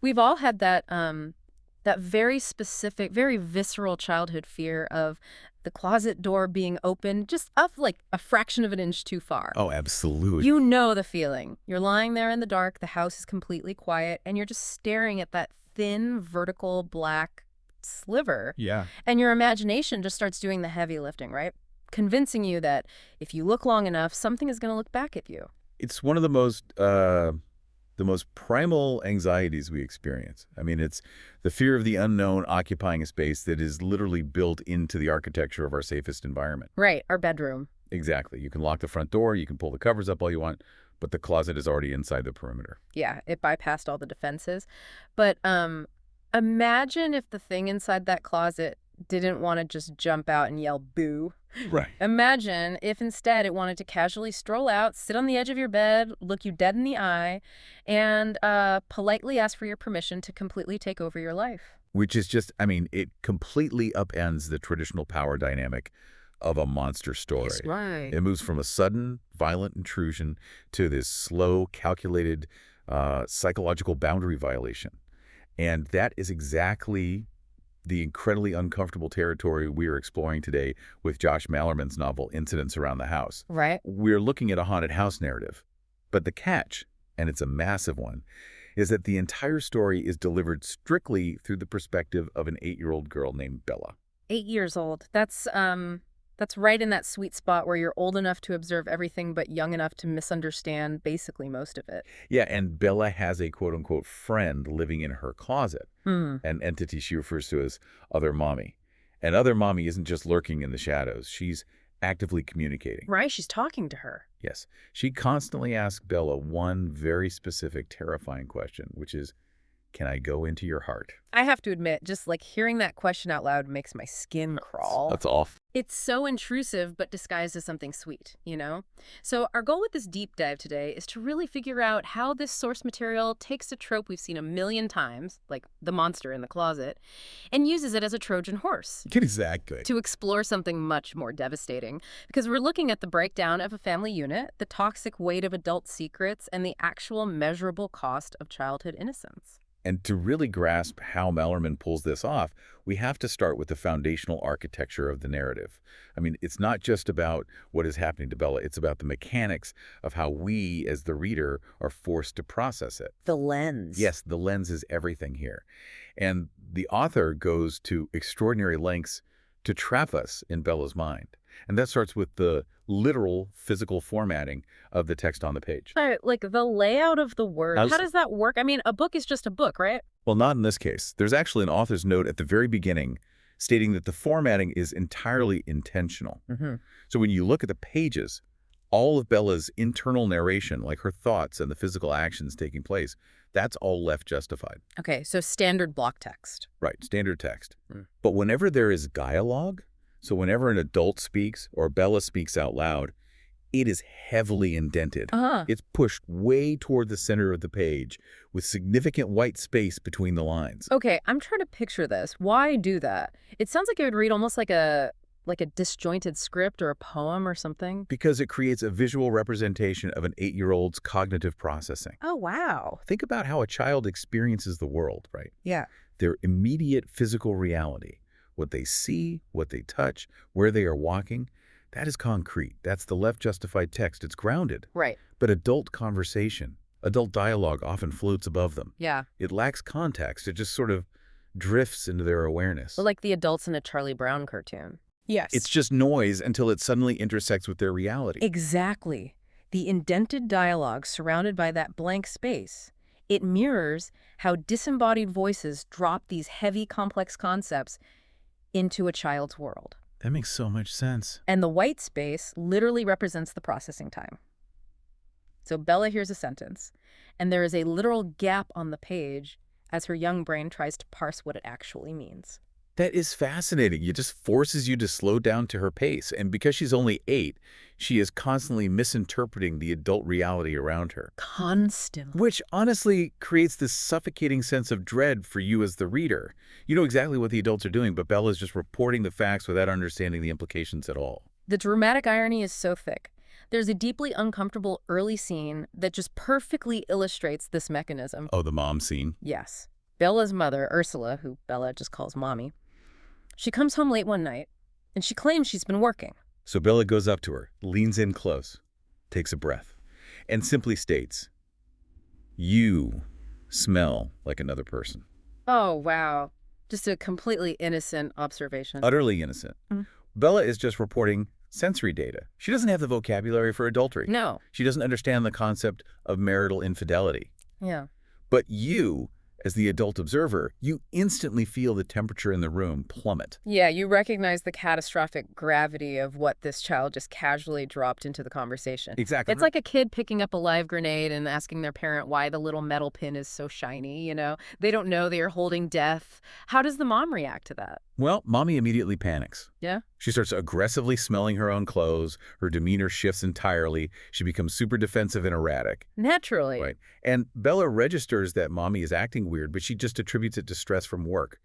We've all had that that very specific, very visceral childhood fear of the closet door being open just up like a fraction of an inch too far. Oh, absolutely. You know the feeling. You're lying there in the dark, the house is completely quiet, and you're just staring at that thin, vertical black sliver. Yeah. And your imagination just starts doing the heavy lifting, right? Convincing you that if you look long enough, something is going to look back at you. It's one of the most primal anxieties we experience. I mean, it's the fear of the unknown occupying a space that is literally built into the architecture of our safest environment. Right, our bedroom. Exactly. You can lock the front door, you can pull the covers up all you want, but the closet is already inside the perimeter. Yeah, it bypassed all the defenses. But imagine if the thing inside that closet didn't want to just jump out and yell boo. Right. Imagine if instead it wanted to casually stroll out, sit on the edge of your bed, look you dead in the eye, and politely ask for your permission to completely take over your life. Which is just, I mean, it completely upends the traditional power dynamic of a monster story. That's right. It moves from a sudden, violent intrusion to this slow, calculated psychological boundary violation. And that is exactly the incredibly uncomfortable territory we are exploring today with Josh Malerman's novel, Incidents Around the House. Right. We're looking at a haunted house narrative. But the catch, and it's a massive one, is that the entire story is delivered strictly through the perspective of an 8-year-old girl named Bela. 8 years old. That's right in that sweet spot where you're old enough to observe everything but young enough to misunderstand basically most of it. Yeah, and Bela has a quote-unquote friend living in her closet, an entity she refers to as Other Mommy. And Other Mommy isn't just lurking in the shadows. She's actively communicating. Right, she's talking to her. Yes. She constantly asks Bela one very specific, terrifying question, which is, can I go into your heart? I have to admit, just like hearing that question out loud makes my skin crawl. That's awful. It's so intrusive, but disguised as something sweet, you know? So our goal with this deep dive today is to really figure out how this source material takes a trope we've seen a million times, like the monster in the closet, and uses it as a Trojan horse Exactly. to explore something much more devastating. Because we're looking at the breakdown of a family unit, the toxic weight of adult secrets, and the actual measurable cost of childhood innocence. And to really grasp how Malerman pulls this off, we have to start with the foundational architecture of the narrative. I mean, it's not just about what is happening to Bela, it's about the mechanics of how we, as the reader, are forced to process it. The lens. Yes, the lens is everything here. And the author goes to extraordinary lengths to trap us in Bela's mind. And that starts with the literal physical formatting of the text on the page. Like the layout of the words. How does that work? I mean, a book is just a book, right? Well, not in this case. There's actually an author's note at the very beginning stating that the formatting is entirely intentional. So when you look at the pages, all of Bela's internal narration, like her thoughts and the physical actions taking place, that's all left justified. Okay, so standard block text. Right, standard text. But whenever there is dialogue, so whenever an adult speaks or Bela speaks out loud, it is heavily indented. It's pushed way toward the center of the page with significant white space between the lines. Okay, I'm trying to picture this. Why do that? It sounds like it would read almost like a disjointed script or a poem or something. Because it creates a visual representation of an 8-year-old's cognitive processing. Oh, wow. Think about how a child experiences the world, right? Yeah. Their immediate physical reality. What they see, what they touch, where they are walking, that is concrete. That's the left justified text. It's grounded. Right. But adult conversation, adult dialogue often floats above them. Yeah. It lacks context. It just sort of drifts into their awareness. Like the adults in a Charlie Brown cartoon. Yes. It's just noise until it suddenly intersects with their reality. Exactly. The indented dialogue surrounded by that blank space. It mirrors how disembodied voices drop these heavy, complex concepts into a child's world. That makes so much sense. And the white space literally represents the processing time. So Bela hears a sentence, and there is a literal gap on the page as her young brain tries to parse what it actually means. That is fascinating. It just forces you to slow down to her pace. And because she's only 8, she is constantly misinterpreting the adult reality around her. Constantly. Which honestly creates this suffocating sense of dread for you as the reader. You know exactly what the adults are doing, but Bella is just reporting the facts without understanding the implications at all. The dramatic irony is so thick. There's a deeply uncomfortable early scene that just perfectly illustrates this mechanism. Oh, the mom scene? Yes. Bella's mother, Ursula, who Bella just calls Mommy, she comes home late one night, and she claims she's been working. So Bela goes up to her, leans in close, takes a breath, and simply states, "You smell like another person." Oh, wow. Just a completely innocent observation. Utterly innocent. Mm. Bela is just reporting sensory data. She doesn't have the vocabulary for adultery. No. She doesn't understand the concept of marital infidelity. Yeah. But you, as the adult observer, you instantly feel the temperature in the room plummet. Yeah, you recognize the catastrophic gravity of what this child just casually dropped into the conversation. Exactly. It's like a kid picking up a live grenade and asking their parent why the little metal pin is so shiny, you know? They don't know they are holding death. How does the mom react to that? Well, Mommy immediately panics. Yeah? She starts aggressively smelling her own clothes. Her demeanor shifts entirely. She becomes super defensive and erratic. Naturally. Right. And Bella registers that Mommy is acting weird, but she just attributes it to stress from work.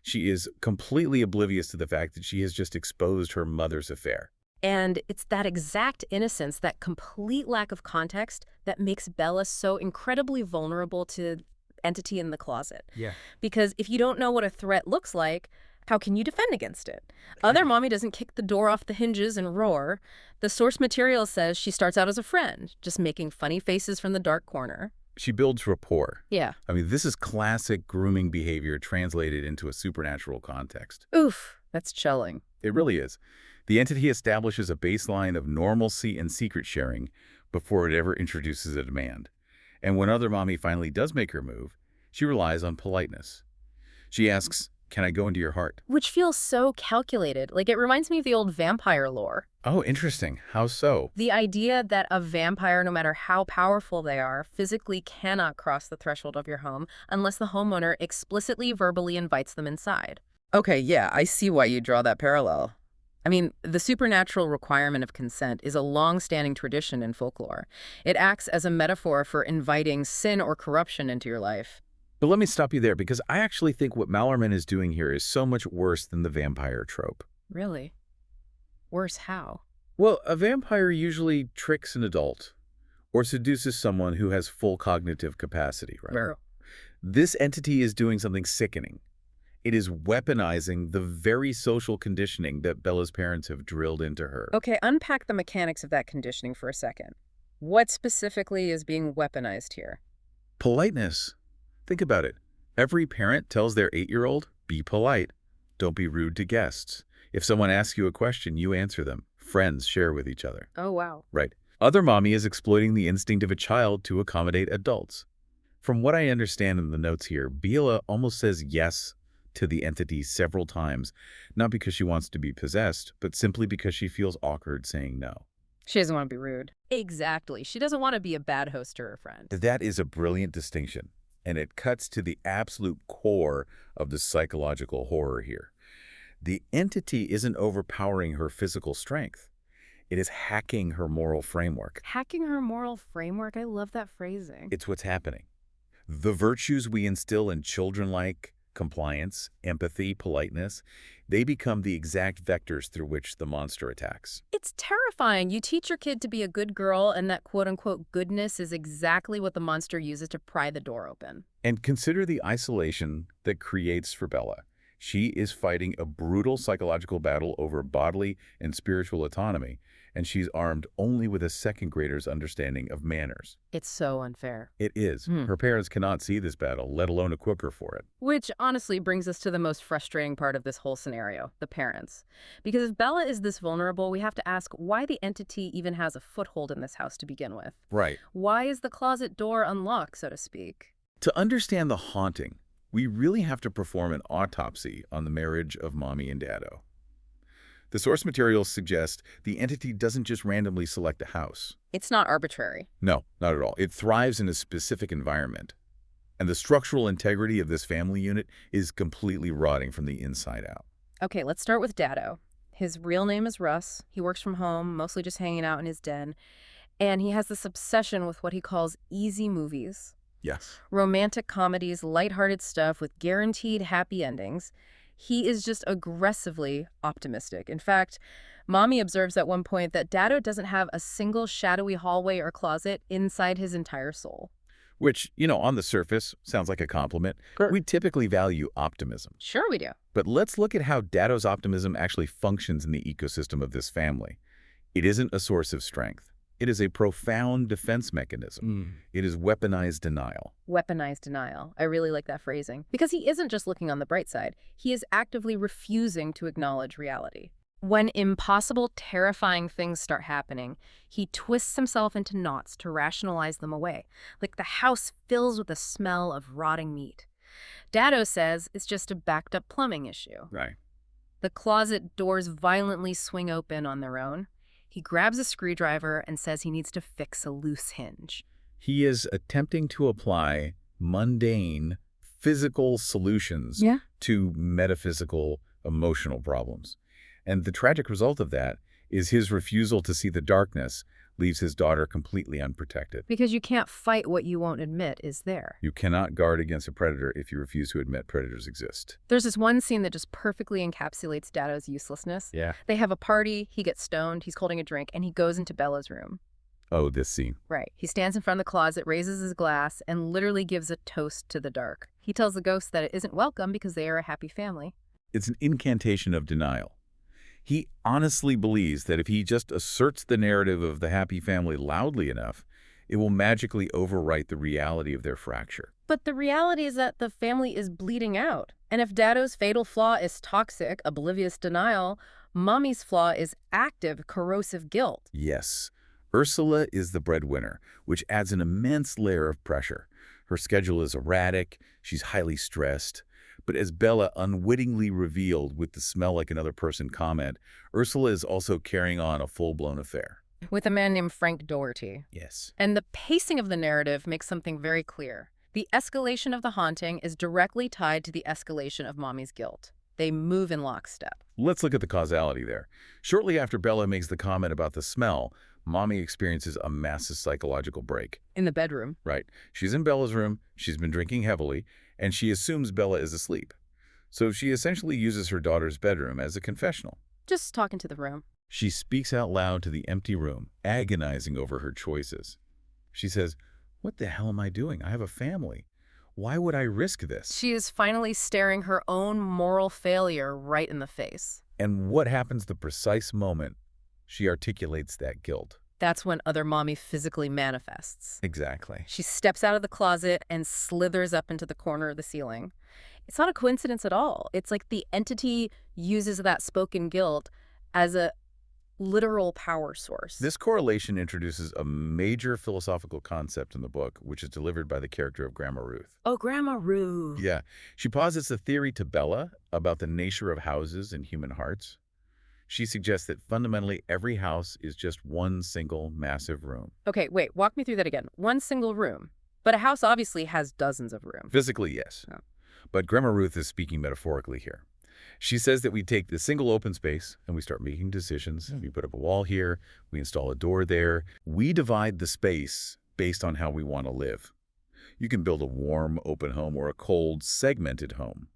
She is completely oblivious to the fact that she has just exposed her mother's affair. And it's that exact innocence, that complete lack of context, that makes Bella so incredibly vulnerable to entity in the closet. Yeah. Because if you don't know what a threat looks like, how can you defend against it? Other Mommy doesn't kick the door off the hinges and roar. The source material says she starts out as a friend, just making funny faces from the dark corner. She builds rapport. Yeah. I mean, this is classic grooming behavior translated into a supernatural context. Oof, that's chilling. It really is. The entity establishes a baseline of normalcy and secret sharing before it ever introduces a demand. And when other Mommy finally does make her move, she relies on politeness. She asks, "Can I go into your heart?" Which feels so calculated. Like, it reminds me of the old vampire lore. Oh, interesting. How so? The idea that a vampire, no matter how powerful they are, physically cannot cross the threshold of your home unless the homeowner explicitly verbally invites them inside. Okay, yeah, I see why you draw that parallel. I mean, the supernatural requirement of consent is a long-standing tradition in folklore. It acts as a metaphor for inviting sin or corruption into your life. But let me stop you there, because I actually think what Malerman is doing here is so much worse than the vampire trope. Really? Worse how? Well, a vampire usually tricks an adult or seduces someone who has full cognitive capacity, right? Well, This entity is doing something sickening. It is weaponizing the very social conditioning that Bella's parents have drilled into her. okay, unpack the mechanics of that conditioning for a second. What specifically is being weaponized here? Politeness. Think about it. Every parent tells their 8-year-old, be polite. Don't be rude to guests. If someone asks you a question, you answer them. Friends share with each other. Oh, wow. Right. Other Mommy is exploiting the instinct of a child to accommodate adults. From what I understand in the notes here, Bela almost says yes to the entity several times, not because she wants to be possessed, but simply because she feels awkward saying no. She doesn't want to be rude. Exactly. She doesn't want to be a bad host to her friend. That is a brilliant distinction, and it cuts to the absolute core of the psychological horror here. The entity isn't overpowering her physical strength. It is hacking her moral framework. Hacking her moral framework? I love that phrasing. It's what's happening. The virtues we instill in children like compliance, empathy, politeness, they become the exact vectors through which the monster attacks. It's terrifying. You teach your kid to be a good girl, and that quote-unquote goodness is exactly what the monster uses to pry the door open. And consider the isolation that creates for Bela. She is fighting a brutal psychological battle over bodily and spiritual autonomy, and she's armed only with a second grader's understanding of manners. It's so unfair. It is. Her parents cannot see this battle, let alone equip her for it. Which honestly brings us to the most frustrating part of this whole scenario, the parents. Because if Bella is this vulnerable, we have to ask why the entity even has a foothold in this house to begin with. Right. Why is the closet door unlocked, so to speak? To understand the haunting, we really have to perform an autopsy on the marriage of Mommy and Daddo. The source materials suggest the entity doesn't just randomly select a house. It's not arbitrary. No, not at all. It thrives in a specific environment. And the structural integrity of this family unit is completely rotting from the inside out. Okay, let's start with Daddo. His real name is Russ. He works from home, mostly just hanging out in his den. And he has this obsession with what he calls easy movies. Yes. Romantic comedies, lighthearted stuff with guaranteed happy endings. He is just aggressively optimistic. In fact, Mommy observes at one point that Daddo doesn't have a single shadowy hallway or closet inside his entire soul. which, on the surface sounds like a compliment. Sure. We typically value optimism. Sure we do. But let's look at how Dato's optimism actually functions in the ecosystem of this family. It isn't a source of strength. It is a profound defense mechanism. It is weaponized denial. Weaponized denial. I really like that phrasing. Because he isn't just looking on the bright side. He is actively refusing to acknowledge reality. When impossible, terrifying things start happening, he twists himself into knots to rationalize them away, like the house fills with the smell of rotting meat. Dato says it's just a backed-up plumbing issue. Right. The closet doors violently swing open on their own. He grabs a screwdriver and says he needs to fix a loose hinge. He is attempting to apply mundane, physical solutions to metaphysical, emotional problems. And the tragic result of that is his refusal to see the darkness leaves his daughter completely unprotected. Because you can't fight what you won't admit is there. You cannot guard against a predator if you refuse to admit predators exist. There's this one scene that just perfectly encapsulates Dato's uselessness. Yeah. They have a party, he gets stoned, he's holding a drink, and he goes into Bela's room. Oh, this scene. Right. He stands in front of the closet, raises his glass, and literally gives a toast to the dark. He tells the ghost that it isn't welcome because they are a happy family. It's an incantation of denial. He honestly believes that if he just asserts the narrative of the happy family loudly enough, it will magically overwrite the reality of their fracture. But the reality is that the family is bleeding out. And if Dato's fatal flaw is toxic, oblivious denial, Mommy's flaw is active, corrosive guilt. Yes. Ursula is the breadwinner, which adds an immense layer of pressure. Her schedule is erratic, she's highly stressed. But as Bela unwittingly revealed with the smell like another person comment, Ursula is also carrying on a full-blown affair. With a man named Frank Doherty. Yes. And the pacing of the narrative makes something very clear. The escalation of the haunting is directly tied to the escalation of Mommy's guilt. They move in lockstep. Let's look at the causality there. Shortly after Bela makes the comment about the smell, Mommy experiences a massive psychological break. In the bedroom. Right. She's in Bela's room, she's been drinking heavily, and she assumes Bela is asleep. So she essentially uses her daughter's bedroom as a confessional. Just talking to the room. She speaks out loud to the empty room, agonizing over her choices. She says, "What the hell am I doing? I have a family. Why would I risk this?" She is finally staring her own moral failure right in the face. And what happens the precise moment she articulates that guilt? That's when other Mommy physically manifests. Exactly. She steps out of the closet and slithers up into the corner of the ceiling. It's not a coincidence at all. It's like the entity uses that spoken guilt as a literal power source. This correlation introduces a major philosophical concept in the book, which is delivered by the character of Grandma Ruth. Oh, Grandma Ruth. Yeah. She posits a theory to Bela about the nature of houses and human hearts. She suggests that fundamentally every house is just one single massive room. Okay, wait, walk me through that again. One single room. But a house obviously has dozens of rooms. Physically, yes. Oh. But Grandma Ruth is speaking metaphorically here. She says that we take the single open space and we start making decisions. We put up a wall here, we install a door there. We divide the space based on how we want to live. You can build a warm, open home or a cold, segmented home.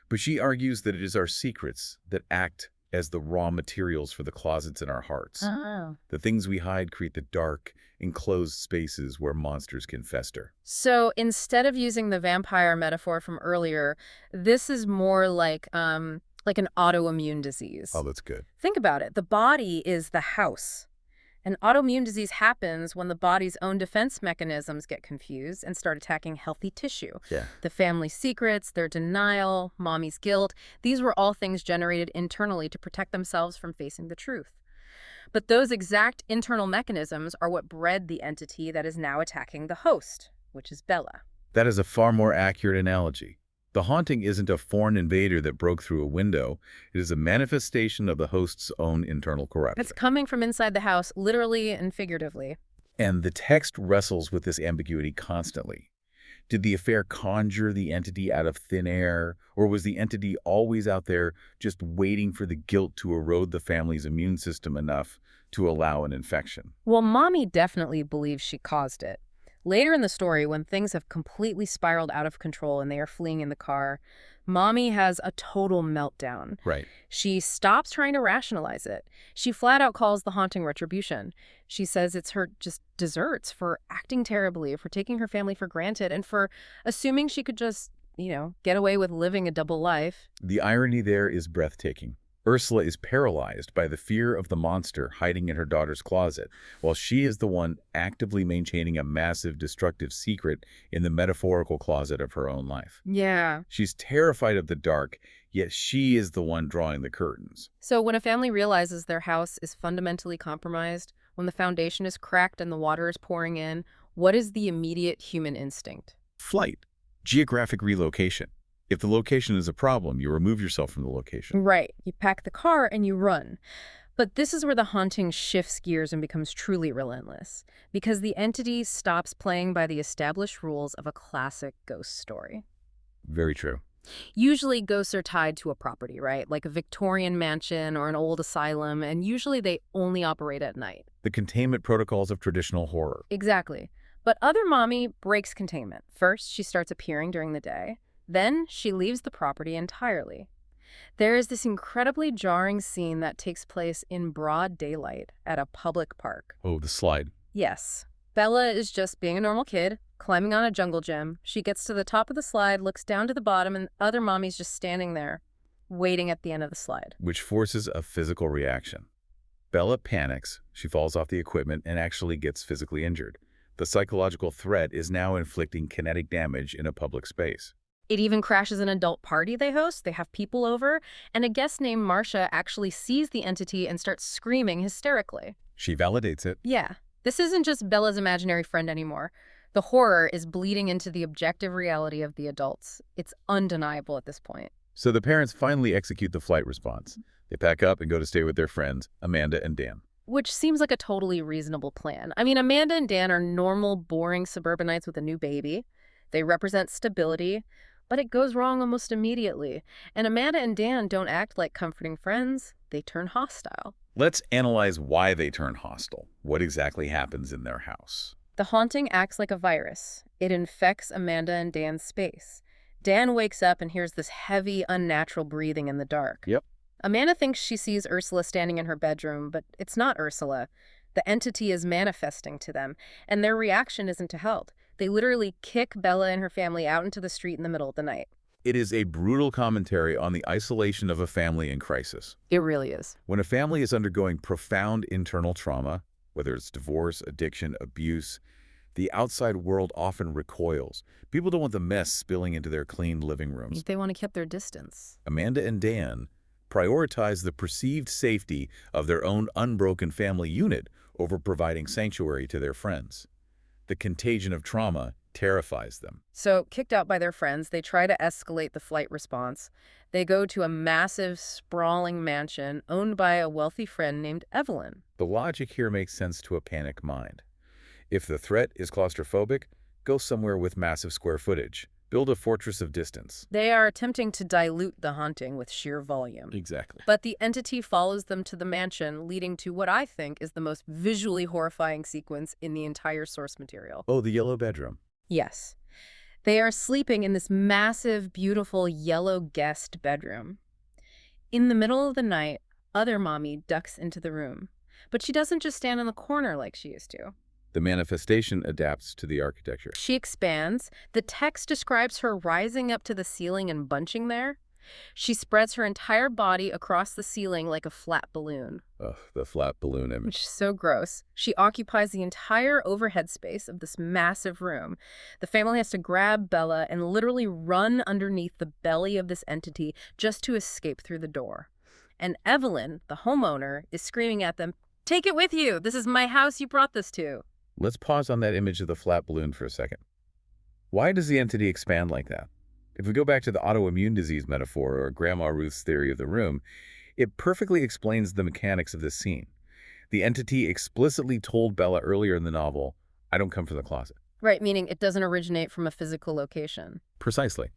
But she argues that it is our secrets that act as the raw materials for the closets in our hearts. Oh. The things we hide create the dark, enclosed spaces where monsters can fester. So instead of using the vampire metaphor from earlier, this is more like an autoimmune disease. Oh, that's good. Think about it. The body is the house. An autoimmune disease happens when the body's own defense mechanisms get confused and start attacking healthy tissue. Yeah. The family secrets, their denial, Mommy's guilt, these were all things generated internally to protect themselves from facing the truth. But those exact internal mechanisms are what bred the entity that is now attacking the host, which is Bela. That is a far more accurate analogy. The haunting isn't a foreign invader that broke through a window. It is a manifestation of the host's own internal corruption. It's coming from inside the house, literally and figuratively. And the text wrestles with this ambiguity constantly. Did the affair conjure the entity out of thin air, or was the entity always out there just waiting for the guilt to erode the family's immune system enough to allow an infection? Well, Mommy definitely believes she caused it. Later in the story, when things have completely spiraled out of control and they are fleeing in the car, Mommy has a total meltdown. Right. She stops trying to rationalize it. She flat out calls the haunting retribution. She says it's her just desserts for acting terribly, for taking her family for granted, and for assuming she could just, get away with living a double life. The irony there is breathtaking. Ursula is paralyzed by the fear of the monster hiding in her daughter's closet, while she is the one actively maintaining a massive destructive secret in the metaphorical closet of her own life. Yeah. She's terrified of the dark, yet she is the one drawing the curtains. So when a family realizes their house is fundamentally compromised, when the foundation is cracked and the water is pouring in, what is the immediate human instinct? Flight. Geographic relocation. If the location is a problem, you remove yourself from the location. Right. You pack the car and you run. But this is where the haunting shifts gears and becomes truly relentless, because the entity stops playing by the established rules of a classic ghost story. Very true. Usually ghosts are tied to a property, right? Like a Victorian mansion or an old asylum, and usually they only operate at night. The containment protocols of traditional horror. Exactly. But Other Mommy breaks containment. First, she starts appearing during the day. Then she leaves the property entirely. There is this incredibly jarring scene that takes place in broad daylight at a public park. Oh, the slide. Yes. Bella is just being a normal kid, climbing on a jungle gym. She gets to the top of the slide, looks down to the bottom, and Other Mommy's just standing there, waiting at the end of the slide. Which forces a physical reaction. Bella panics, she falls off the equipment, and actually gets physically injured. The psychological threat is now inflicting kinetic damage in a public space. It even crashes an adult party they host. They have people over, and a guest named Marcia actually sees the entity and starts screaming hysterically. She validates it. Yeah, this isn't just Bella's imaginary friend anymore. The horror is bleeding into the objective reality of the adults. It's undeniable at this point. So the parents finally execute the flight response. They pack up and go to stay with their friends, Amanda and Dan. Which seems like a totally reasonable plan. I mean, Amanda and Dan are normal, boring suburbanites with a new baby. They represent stability. But it goes wrong almost immediately. And Amanda and Dan don't act like comforting friends. They turn hostile. Let's analyze why they turn hostile. What exactly happens in their house? The haunting acts like a virus. It infects Amanda and Dan's space. Dan wakes up and hears this heavy, unnatural breathing in the dark. Yep. Amanda thinks she sees Ursula standing in her bedroom, but it's not Ursula. The entity is manifesting to them, and their reaction isn't to help. They literally kick Bella and her family out into the street in the middle of the night. It is a brutal commentary on the isolation of a family in crisis. It really is. When a family is undergoing profound internal trauma, whether it's divorce, addiction, abuse, the outside world often recoils. People don't want the mess spilling into their clean living rooms. They want to keep their distance. Amanda and Dan prioritize the perceived safety of their own unbroken family unit over providing sanctuary to their friends. The contagion of trauma terrifies them. So, kicked out by their friends, they try to escalate the flight response. They go to a massive, sprawling mansion owned by a wealthy friend named Evelyn. The logic here makes sense to a panicked mind. If the threat is claustrophobic, go somewhere with massive square footage. Build a fortress of distance. They are attempting to dilute the haunting with sheer volume. Exactly. But the entity follows them to the mansion, leading to what I think is the most visually horrifying sequence in the entire source material. Oh, the yellow bedroom. Yes. They are sleeping in this massive, beautiful yellow guest bedroom. In the middle of the night, Other Mommy ducks into the room. But she doesn't just stand in the corner like she used to. The manifestation adapts to the architecture. She expands. The text describes her rising up to the ceiling and bunching there. She spreads her entire body across the ceiling like a flat balloon. Ugh, the flat balloon image. Which is so gross. She occupies the entire overhead space of this massive room. The family has to grab Bella and literally run underneath the belly of this entity just to escape through the door. And Evelyn, the homeowner, is screaming at them, "Take it with you! This is my house you brought this to!" Let's pause on that image of the flat balloon for a second. Why does the entity expand like that? If we go back to the autoimmune disease metaphor or Grandma Ruth's theory of the room, it perfectly explains the mechanics of this scene. The entity explicitly told Bella earlier in the novel, "I don't come from the closet." Right, meaning it doesn't originate from a physical location. Precisely.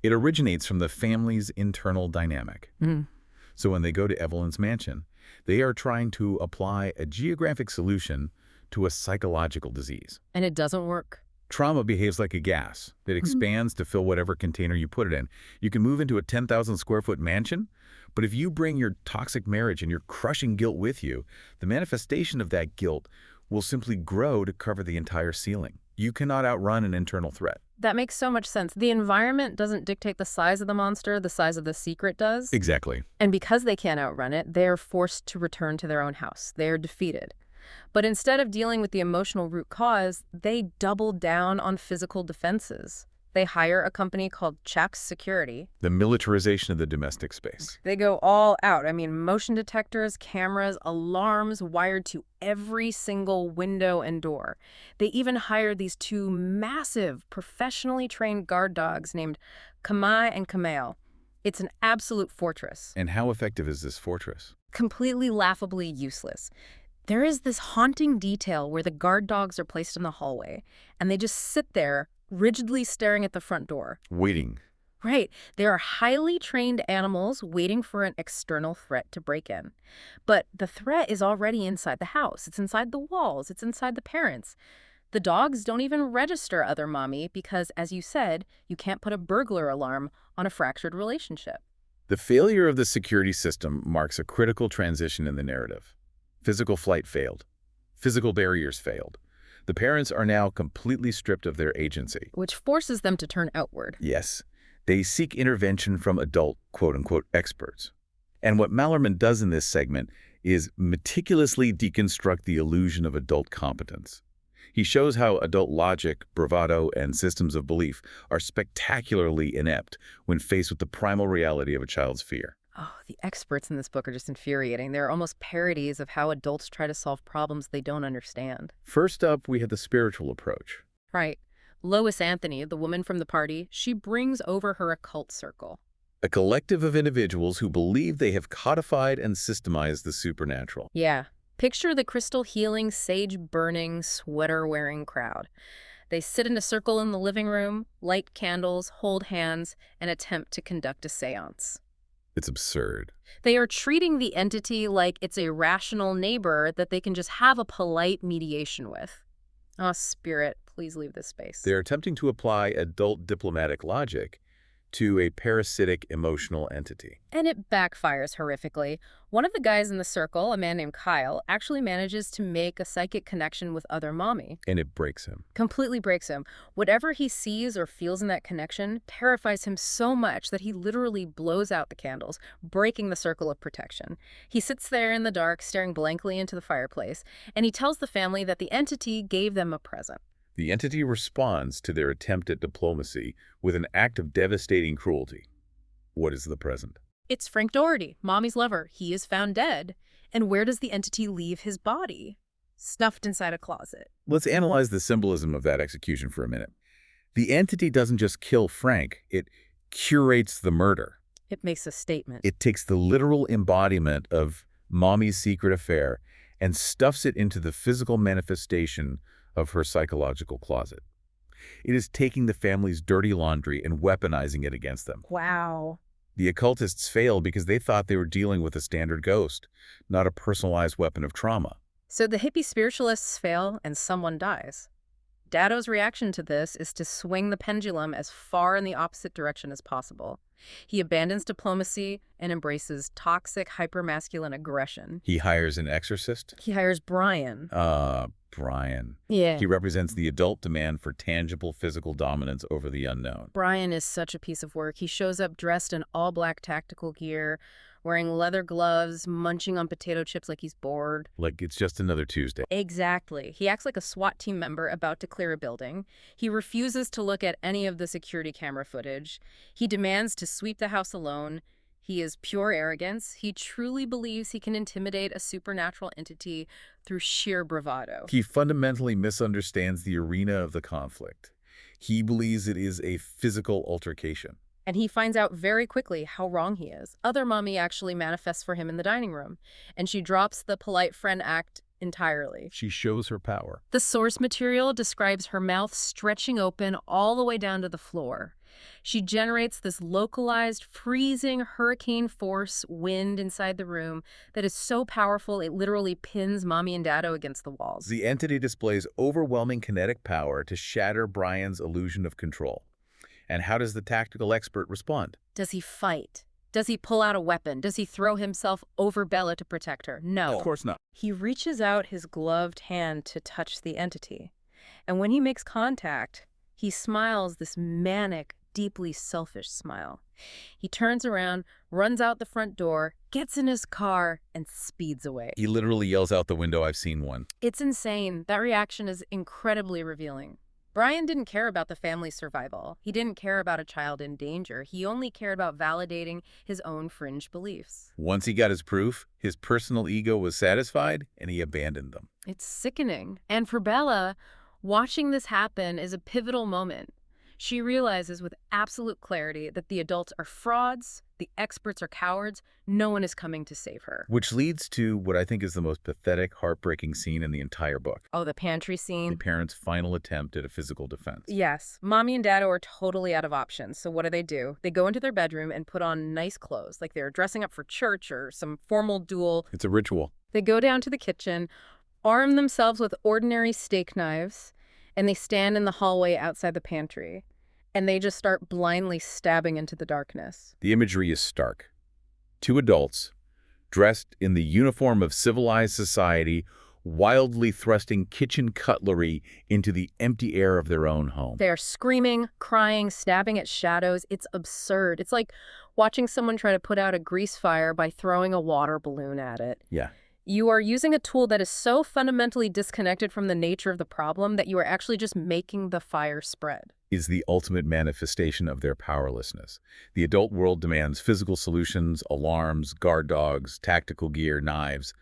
It originates from the family's internal dynamic. So when they go to Evelyn's mansion, they are trying to apply a geographic solution to a psychological disease. And it doesn't work. Trauma behaves like a gas. It expands to fill whatever container you put it in. You can move into a 10,000 square foot mansion, but if you bring your toxic marriage and your crushing guilt with you, the manifestation of that guilt will simply grow to cover the entire ceiling. You cannot outrun an internal threat. That makes so much sense. The environment doesn't dictate the size of the monster, the size of the secret does. Exactly. And because they can't outrun it, they're forced to return to their own house. They're defeated. But instead of dealing with the emotional root cause, they double down on physical defenses. They hire a company called Chaps Security. The militarization of the domestic space. They go all out. I mean, motion detectors, cameras, alarms wired to every single window and door. They even hired these two massive, professionally trained guard dogs named Kamai and Kameo. It's an absolute fortress. And how effective is this fortress? Completely laughably useless. There is this haunting detail where the guard dogs are placed in the hallway, and they just sit there, rigidly staring at the front door. Waiting. Right. They are highly trained animals waiting for an external threat to break in. But the threat is already inside the house. It's inside the walls. It's inside the parents. The dogs don't even register other mommy because, as you said, you can't put a burglar alarm on a fractured relationship. The failure of the security system marks a critical transition in the narrative. Physical flight failed. Physical barriers failed. The parents are now completely stripped of their agency. Which forces them to turn outward. Yes, they seek intervention from adult, quote-unquote, experts. And what Malerman does in this segment is meticulously deconstruct the illusion of adult competence. He shows how adult logic, bravado, and systems of belief are spectacularly inept when faced with the primal reality of a child's fear. Oh, the experts in this book are just infuriating. They're almost parodies of how adults try to solve problems they don't understand. First up, we have the spiritual approach. Right. Lois Anthony, the woman from the party, she brings over her occult circle. A collective of individuals who believe they have codified and systemized the supernatural. Yeah. Picture the crystal healing, sage-burning, sweater-wearing crowd. They sit in a circle in the living room, light candles, hold hands, and attempt to conduct a seance. It's absurd. They are treating the entity like it's a rational neighbor that they can just have a polite mediation with. Oh, spirit, please leave this space. They're attempting to apply adult diplomatic logic to a parasitic emotional entity. And it backfires horrifically. One of the guys in the circle, a man named Kyle, actually manages to make a psychic connection with other mommy. And it breaks him. Completely breaks him. Whatever he sees or feels in that connection terrifies him so much that he literally blows out the candles, breaking the circle of protection. He sits there in the dark, staring blankly into the fireplace, and he tells the family that the entity gave them a present. The entity responds to their attempt at diplomacy with an act of devastating cruelty. What is the present? It's Frank Doherty, mommy's lover. He is found dead. And where does the entity leave his body? Stuffed inside a closet. Let's analyze the symbolism of that execution for a minute. The entity doesn't just kill Frank, it curates the murder. It makes a statement. It takes the literal embodiment of mommy's secret affair and stuffs it into the physical manifestation of her psychological closet. It is taking the family's dirty laundry and weaponizing it against them. Wow. The occultists failed because they thought they were dealing with a standard ghost, not a personalized weapon of trauma. So the hippie spiritualists fail and someone dies. Dado's reaction to this is to swing the pendulum as far in the opposite direction as possible. He abandons diplomacy and embraces toxic, hypermasculine aggression. He hires an exorcist? He hires Brian. Brian. Yeah. He represents the adult demand for tangible physical dominance over the unknown. Brian is such a piece of work. He shows up dressed in all-black tactical gear, wearing leather gloves, munching on potato chips like he's bored. Like it's just another Tuesday. Exactly. He acts like a SWAT team member about to clear a building. He refuses to look at any of the security camera footage. He demands to sweep the house alone. He is pure arrogance. He truly believes he can intimidate a supernatural entity through sheer bravado. He fundamentally misunderstands the arena of the conflict. He believes it is a physical altercation. And he finds out very quickly how wrong he is. Other mommy actually manifests for him in the dining room, and she drops the polite friend act entirely. She shows her power. The source material describes her mouth stretching open all the way down to the floor. She generates this localized, freezing hurricane force wind inside the room that is so powerful it literally pins Mommy and Dado against the walls. The entity displays overwhelming kinetic power to shatter Brian's illusion of control. And how does the tactical expert respond? Does he fight? Does he pull out a weapon? Does he throw himself over Bela to protect her? No. Of course not. He reaches out his gloved hand to touch the entity. And when he makes contact, he smiles this manic, deeply selfish smile. He turns around, runs out the front door, gets in his car, and speeds away. He literally yells out the window, "I've seen one." It's insane. That reaction is incredibly revealing. Brian didn't care about the family's survival. He didn't care about a child in danger. He only cared about validating his own fringe beliefs. Once he got his proof, his personal ego was satisfied, and he abandoned them. It's sickening. And for Bela, watching this happen is a pivotal moment. She realizes with absolute clarity that the adults are frauds, the experts are cowards, no one is coming to save her. Which leads to what I think is the most pathetic, heartbreaking scene in the entire book. Oh, the pantry The scene? parents' final attempt at a physical defense. Yes. Mommy and Dado are totally out of options, so what do? They go into their bedroom and put on nice clothes, like they're dressing up for church or some formal duel. It's a ritual. They go down to the kitchen, arm themselves with ordinary steak knives, and they stand in the hallway outside the pantry. And they just start blindly stabbing into the darkness. The imagery is stark. Two adults, dressed in the uniform of civilized society, wildly thrusting kitchen cutlery into the empty air of their own home. They are screaming, crying, stabbing at shadows. It's absurd. It's like watching someone try to put out a grease fire by throwing a water balloon at it. Yeah. You are using a tool that is so fundamentally disconnected from the nature of the problem that you are actually just making the fire spread. Is the ultimate manifestation of their powerlessness. The adult world demands physical solutions, alarms, guard dogs, tactical gear, knives.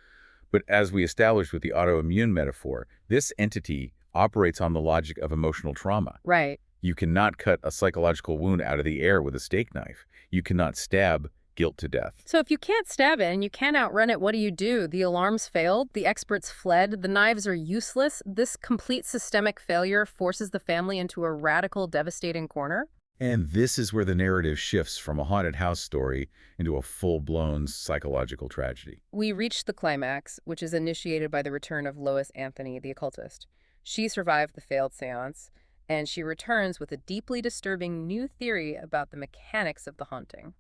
But as we established with the autoimmune metaphor, this entity operates on the logic of emotional trauma. Right. You cannot cut a psychological wound out of the air with a steak knife. You cannot stab guilt to death. So if you can't stab it and you can't outrun it, what do? The alarms failed, the experts fled, the knives are useless. This complete systemic failure forces the family into a radical, devastating corner. And this is where the narrative shifts from a haunted house story into a full-blown psychological tragedy. We reach the climax, which is initiated by the return of Lois Anthony, the occultist. She survived the failed seance, and she returns with a deeply disturbing new theory about the mechanics of the haunting.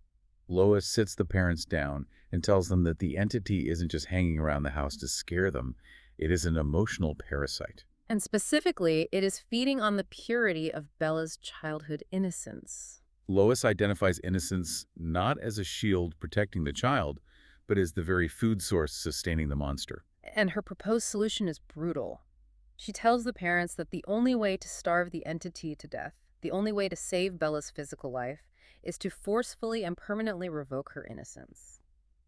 Lois sits the parents down and tells them that the entity isn't just hanging around the house to scare them. It is an emotional parasite. And specifically, it is feeding on the purity of Bela's childhood innocence. Lois identifies innocence not as a shield protecting the child, but as the very food source sustaining the monster. And her proposed solution is brutal. She tells the parents that the only way to starve the entity to death, the only way to save Bela's physical life, is to forcefully and permanently revoke her innocence.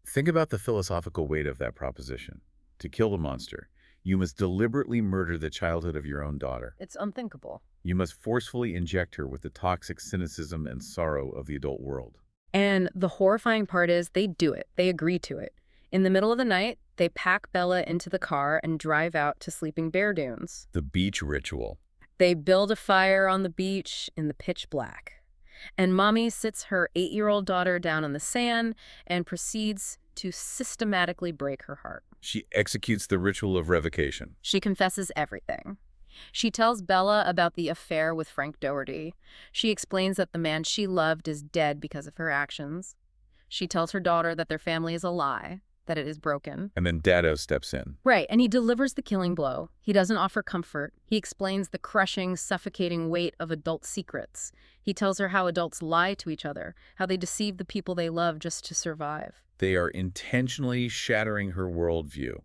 Think about the philosophical weight of that proposition. To kill the monster, you must deliberately murder the childhood of your own daughter. It's unthinkable. You must forcefully inject her with the toxic cynicism and sorrow of the adult world. And the horrifying part is they do it. They agree to it. In the middle of the night, they pack Bela into the car and drive out to Sleeping Bear Dunes. The beach ritual. They build a fire on the beach in the pitch black. And Mommy sits her 8-year-old daughter down in the sand and proceeds to systematically break her heart. She executes the ritual of revocation. She confesses everything. She tells Bela about the affair with Frank Doherty. She explains that the man she loved is dead because of her actions. She tells her daughter that their family is a lie, that it is broken. And then Dado steps in. Right, and he delivers the killing blow. He doesn't offer comfort. He explains the crushing, suffocating weight of adult secrets. He tells her how adults lie to each other, how they deceive the people they love just to survive. They are intentionally shattering her worldview.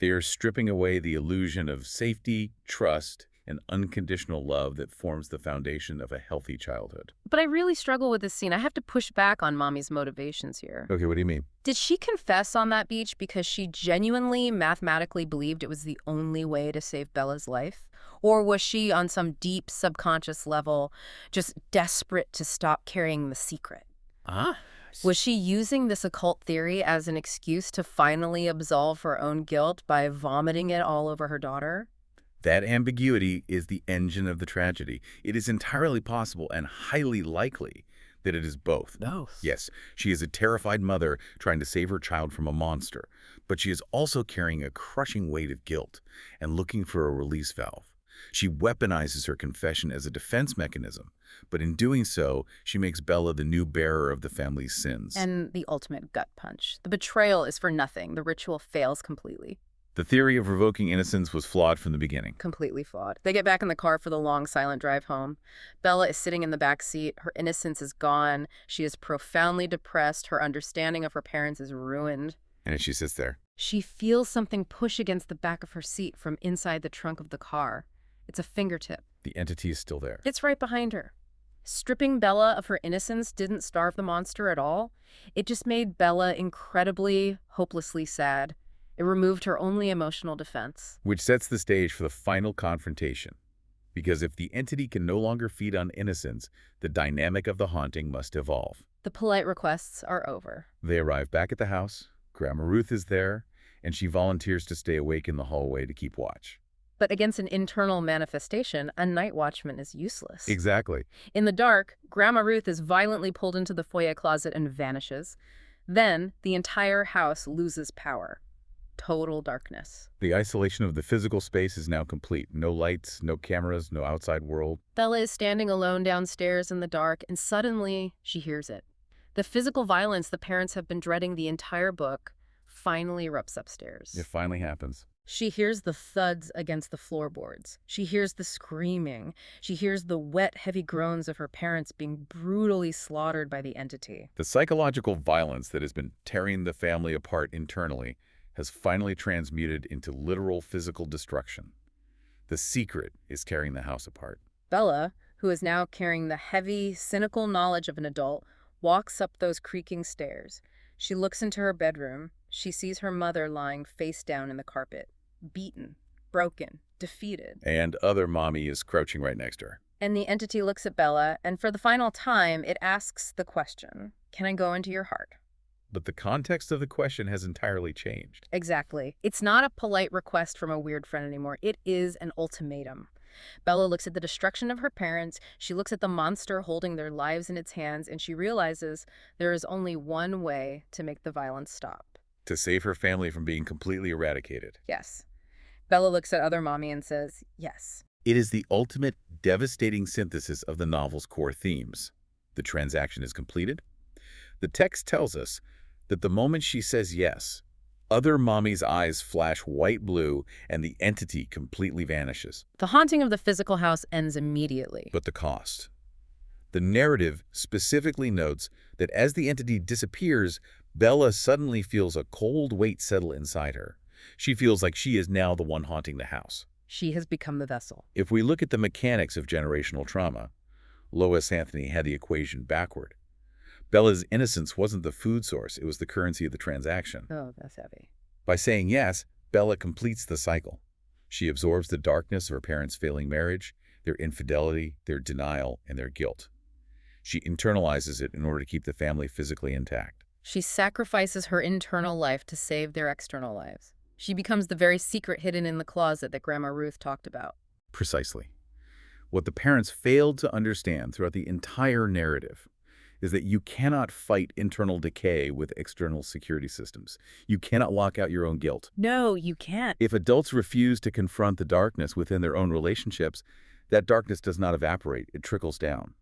They are stripping away the illusion of safety, trust, and unconditional love that forms the foundation of a healthy childhood. But I really struggle with this scene. I have to push back on Mommy's motivations here. Okay, what do you mean? Did she confess on that beach because she genuinely, mathematically believed it was the only way to save Bela's life? Or was she, on some deep subconscious level, just desperate to stop carrying the secret? Was she using this occult theory as an excuse to finally absolve her own guilt by vomiting it all over her daughter? That ambiguity is the engine of the tragedy. It is entirely possible and highly likely that it is both. Both. Yes, she is a terrified mother trying to save her child from a monster, but she is also carrying a crushing weight of guilt and looking for a release valve. She weaponizes her confession as a defense mechanism, but in doing so, she makes Bela the new bearer of the family's sins. And the ultimate gut punch. The betrayal is for nothing. The ritual fails completely. The theory of revoking innocence was flawed from the beginning. Completely flawed. They get back in the car for the long, silent drive home. Bella is sitting in the back seat. Her innocence is gone. She is profoundly depressed. Her understanding of her parents is ruined. And as she sits there, She feels something push against the back of her seat from inside the trunk of the car. It's a fingertip. the entity is still there. It's right behind her. Stripping Bella of her innocence didn't starve the monster at all. It just made Bella incredibly, hopelessly sad. It removed her only emotional defense. Which sets the stage for the final confrontation. Because if the entity can no longer feed on innocence, the dynamic of the haunting must evolve. The polite requests are over. They arrive back at the house, Grandma Ruth is there, and she volunteers to stay awake in the hallway to keep watch. But against an internal manifestation, a night watchman is useless. Exactly. In the dark, Grandma Ruth is violently pulled into the foyer closet and vanishes. Then, the entire house loses power. Total darkness. The isolation of the physical space is now complete. No lights, no cameras, no outside world. Bella is standing alone downstairs in the dark, and suddenly she hears it. The physical violence the parents have been dreading the entire book finally erupts upstairs. It finally happens. She hears the thuds against the floorboards. She hears the screaming. She hears the wet, heavy groans of her parents being brutally slaughtered by the entity. The psychological violence that has been tearing the family apart internally has finally transmuted into literal physical destruction. The secret is tearing the house apart. Bella, who is now carrying the heavy, cynical knowledge of an adult, walks up those creaking stairs. She looks into her bedroom. She sees her mother lying face down in the carpet, beaten, broken, defeated. And other mommy is crouching right next to her. And the entity looks at Bella, and for the final time, it asks the question, "Can I go into your heart?" But the context of the question has entirely changed. Exactly. It's not a polite request from a weird friend anymore. It is an ultimatum. Bella looks at the destruction of her parents, she looks at the monster holding their lives in its hands, and she realizes there is only one way to make the violence stop. To save her family from being completely eradicated. Yes. Bella looks at other mommy and says, yes. It is the ultimate devastating synthesis of the novel's core themes. The transaction is completed. The text tells us that the moment she says yes, other mommy's eyes flash white-blue and the entity completely vanishes. The haunting of the physical house ends immediately. But the cost. The narrative specifically notes that as the entity disappears, Bella suddenly feels a cold weight settle inside her. She feels like she is now the one haunting the house. She has become the vessel. If we look at the mechanics of generational trauma, Lois Anthony had the equation backward. Bella's innocence wasn't the food source, it was the currency of the transaction. Oh, that's heavy. By saying yes, Bella completes the cycle. She absorbs the darkness of her parents' failing marriage, their infidelity, their denial, and their guilt. She internalizes it in order to keep the family physically intact. She sacrifices her internal life to save their external lives. She becomes the very secret hidden in the closet that Grandma Ruth talked about. Precisely. What the parents failed to understand throughout the entire narrative is that you cannot fight internal decay with external security systems. You cannot lock out your own guilt. No, you can't. If adults refuse to confront the darkness within their own relationships, that darkness does not evaporate, it trickles down.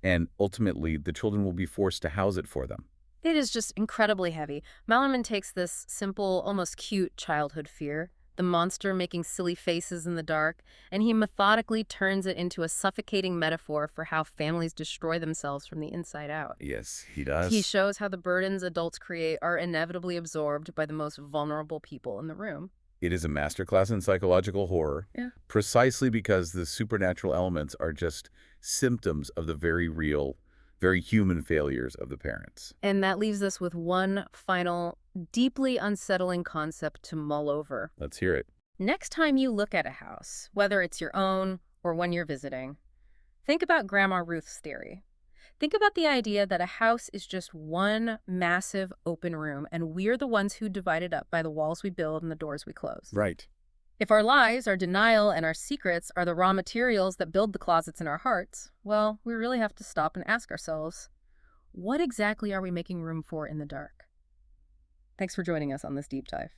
And ultimately, the children will be forced to house it for them. It is just incredibly heavy. Malerman takes this simple, almost cute childhood fear, the monster making silly faces in the dark, and he methodically turns it into a suffocating metaphor for how families destroy themselves from the inside out. Yes, he does. He shows how the burdens adults create are inevitably absorbed by the most vulnerable people in the room. It is a masterclass in psychological horror, precisely because the supernatural elements are just symptoms of the very real, very human failures of the parents. And that leaves us with one final, deeply unsettling concept to mull over. Let's hear it. Next time you look at a house, whether it's your own or one you're visiting, think about Grandma Ruth's theory. Think about the idea that a house is just one massive open room, and we're the ones who divide it up by the walls we build and the doors we close. Right. If our lies, our denial, and our secrets are the raw materials that build the closets in our hearts, well, we really have to stop and ask ourselves, what exactly are we making room for in the dark? Thanks for joining us on this deep dive.